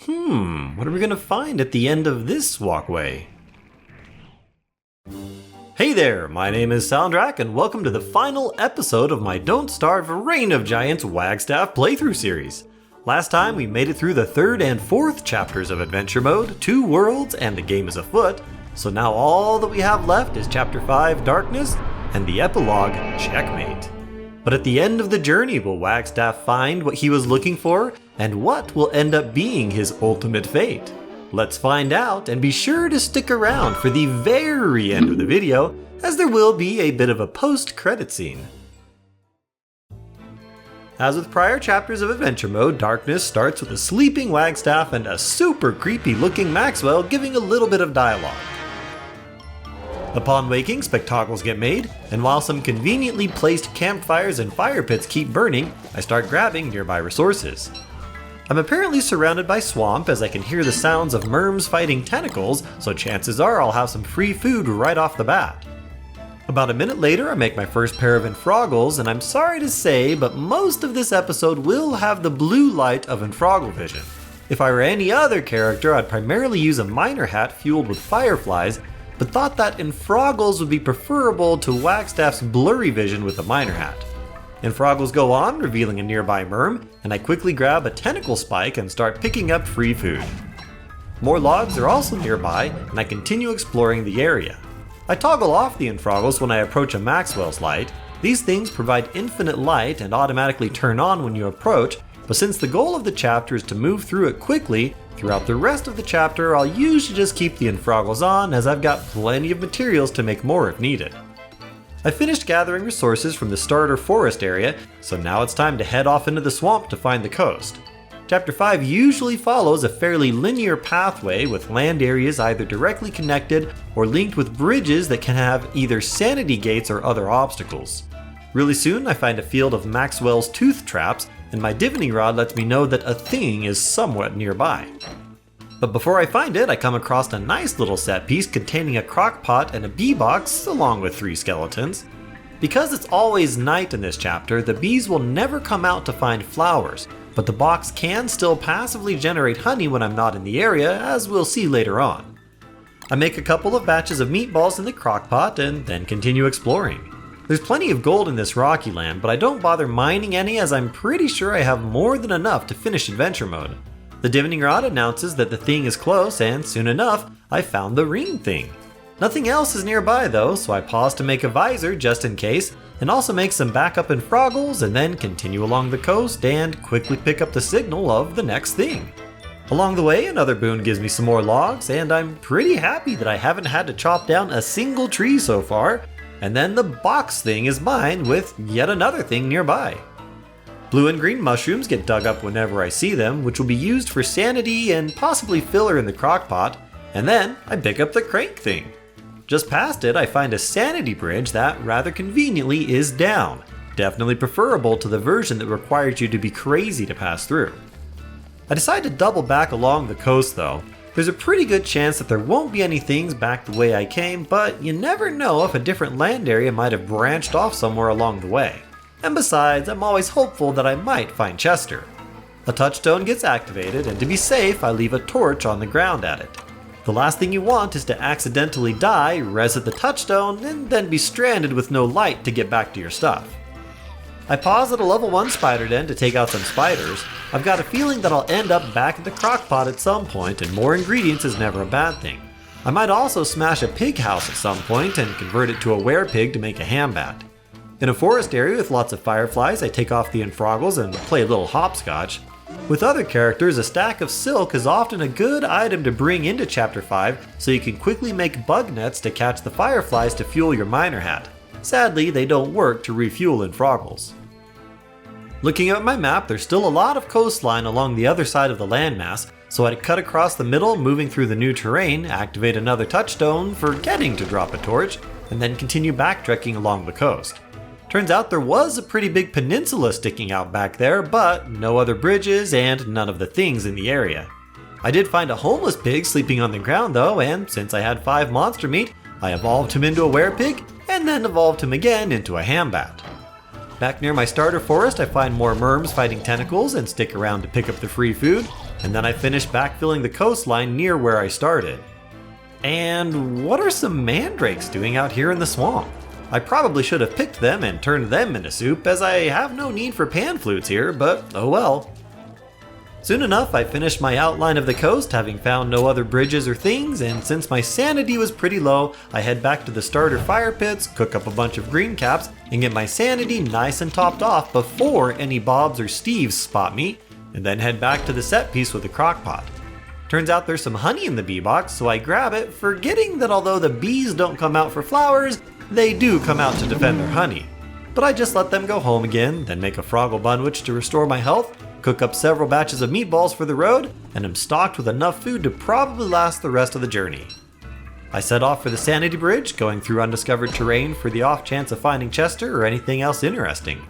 What are we gonna find at the end of this walkway? Hey there, my name is Soundrak and welcome to the final episode of my Don't Starve Reign of Giants Wagstaff playthrough series. Last time we made it through the 3rd and 4th chapters of Adventure Mode, 2 worlds, and the game is afoot, so now all that we have left is Chapter 5 Darkness and the Epilogue Checkmate. But at the end of the journey, will Wagstaff find what he was looking for, and what will end up being his ultimate fate? Let's find out, and be sure to stick around for the very end of the video, as there will be a bit of a post-credit scene. As with prior chapters of Adventure Mode, Darkness starts with a sleeping Wagstaff and a super creepy looking Maxwell giving a little bit of dialogue. Upon waking, spectacles get made, and while some conveniently placed campfires and fire pits keep burning, I start grabbing nearby resources. I'm apparently surrounded by swamp as I can hear the sounds of merms fighting tentacles, so chances are I'll have some free food right off the bat. About a minute later, I make my first pair of infroggles, and I'm sorry to say, but most of this episode will have the blue light of infroggle vision. If I were any other character, I'd primarily use a miner hat fueled with fireflies, but thought that infroggles would be preferable to Wagstaff's blurry vision with the miner hat. Infroggles go on, revealing a nearby merm, and I quickly grab a tentacle spike and start picking up free food. More logs are also nearby, and I continue exploring the area. I toggle off the infroggles when I approach a Maxwell's light. These things provide infinite light and automatically turn on when you approach, but since the goal of the chapter is to move through it quickly, throughout the rest of the chapter I'll usually just keep the infroggles on as I've got plenty of materials to make more if needed. I finished gathering resources from the starter forest area, so now it's time to head off into the swamp to find the coast. Chapter 5 usually follows a fairly linear pathway with land areas either directly connected or linked with bridges that can have either sanity gates or other obstacles. Really soon I find a field of Maxwell's tooth traps, and my divining rod lets me know that a thing is somewhat nearby. But before I find it, I come across a nice little set piece containing a crock pot and a bee box along with 3 skeletons. Because it's always night in this chapter, the bees will never come out to find flowers, but the box can still passively generate honey when I'm not in the area, as we'll see later on. I make a couple of batches of meatballs in the crock pot and then continue exploring. There's plenty of gold in this rocky land, but I don't bother mining any as I'm pretty sure I have more than enough to finish Adventure Mode. The divining rod announces that the thing is close, and soon enough, I found the ring thing. Nothing else is nearby though, so I pause to make a visor just in case, and also make some backup infroggles and then continue along the coast and quickly pick up the signal of the next thing. Along the way, another boon gives me some more logs, and I'm pretty happy that I haven't had to chop down a single tree so far, and then the box thing is mine with yet another thing nearby. Blue and green mushrooms get dug up whenever I see them, which will be used for sanity and possibly filler in the crock pot, and then I pick up the crank thing. Just past it, I find a sanity bridge that rather conveniently is down, definitely preferable to the version that requires you to be crazy to pass through. I decide to double back along the coast though. There's a pretty good chance that there won't be any things back the way I came, but you never know if a different land area might have branched off somewhere along the way. And besides, I'm always hopeful that I might find Chester. A touchstone gets activated, and to be safe, I leave a torch on the ground at it. The last thing you want is to accidentally die, reset the touchstone, and then be stranded with no light to get back to your stuff. I pause at a level 1 spider den to take out some spiders. I've got a feeling that I'll end up back in the crock pot at some point, and more ingredients is never a bad thing. I might also smash a pig house at some point and convert it to a werepig to make a hambat. In a forest area with lots of fireflies, I take off the infroggles and play a little hopscotch. With other characters, a stack of silk is often a good item to bring into Chapter 5 so you can quickly make bug nets to catch the fireflies to fuel your miner hat. Sadly, they don't work to refuel infroggles. Looking at my map, there's still a lot of coastline along the other side of the landmass, so I'd cut across the middle, moving through the new terrain, activate another touchstone, forgetting to drop a torch, and then continue backtracking along the coast. Turns out there was a pretty big peninsula sticking out back there, but no other bridges and none of the things in the area. I did find a homeless pig sleeping on the ground though, and since I had 5 monster meat, I evolved him into a werepig, and then evolved him again into a hambat. Back near my starter forest, I find more merms fighting tentacles and stick around to pick up the free food, and then I finished backfilling the coastline near where I started. And what are some mandrakes doing out here in the swamp? I probably should have picked them and turned them into soup, as I have no need for pan flutes here, but oh well. Soon enough, I finished my outline of the coast, having found no other bridges or things, and since my sanity was pretty low, I head back to the starter fire pits, cook up a bunch of green caps, and get my sanity nice and topped off before any Bobs or Steves spot me, and then head back to the set piece with the crock pot. Turns out there's some honey in the bee box, so I grab it, forgetting that although the bees don't come out for flowers, they do come out to defend their honey. But I just let them go home again, then make a froggle bunwich to restore my health, cook up several batches of meatballs for the road, and am stocked with enough food to probably last the rest of the journey. I set off for the Sanity Bridge, going through undiscovered terrain for the off chance of finding Chester or anything else interesting.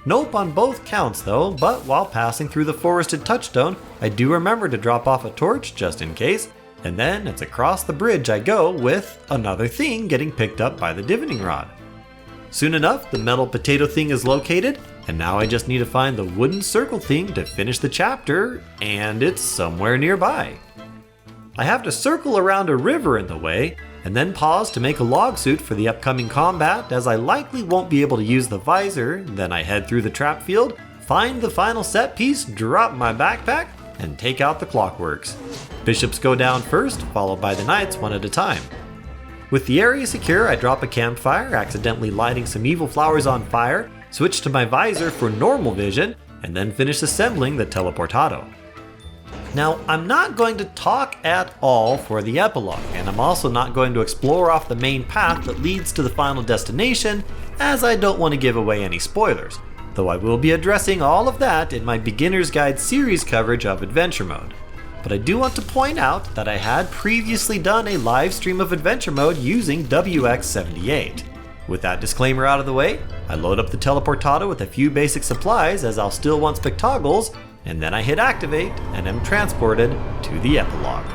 Nope on both counts though, but while passing through the forested touchstone, I do remember to drop off a torch just in case, and then it's across the bridge I go with another thing getting picked up by the divining rod. Soon enough, the metal potato thing is located, and now I just need to find the wooden circle thing to finish the chapter, and it's somewhere nearby. I have to circle around a river in the way, and then pause to make a log suit for the upcoming combat, as I likely won't be able to use the visor. Then I head through the trap field, find the final set piece, drop my backpack, and take out the clockworks. Bishops go down first, followed by the knights one at a time. With the area secure, I drop a campfire, accidentally lighting some evil flowers on fire, switch to my visor for normal vision, and then finish assembling the teleportado. Now, I'm not going to talk at all for the epilogue, and I'm also not going to explore off the main path that leads to the final destination, as I don't want to give away any spoilers, though I will be addressing all of that in my Beginner's Guide series coverage of Adventure Mode. But I do want to point out that I had previously done a live stream of Adventure Mode using WX78. With that disclaimer out of the way, I load up the teleportado with a few basic supplies, as I'll still want spectacles, and then I hit activate and am transported to the epilogue.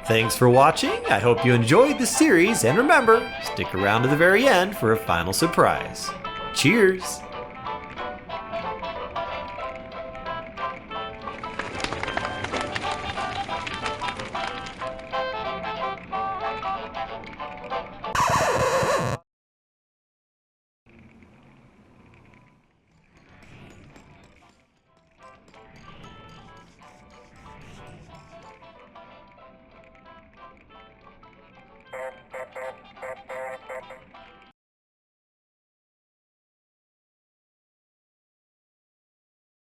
Thanks for watching, I hope you enjoyed the series, and remember, stick around to the very end for a final surprise. Cheers!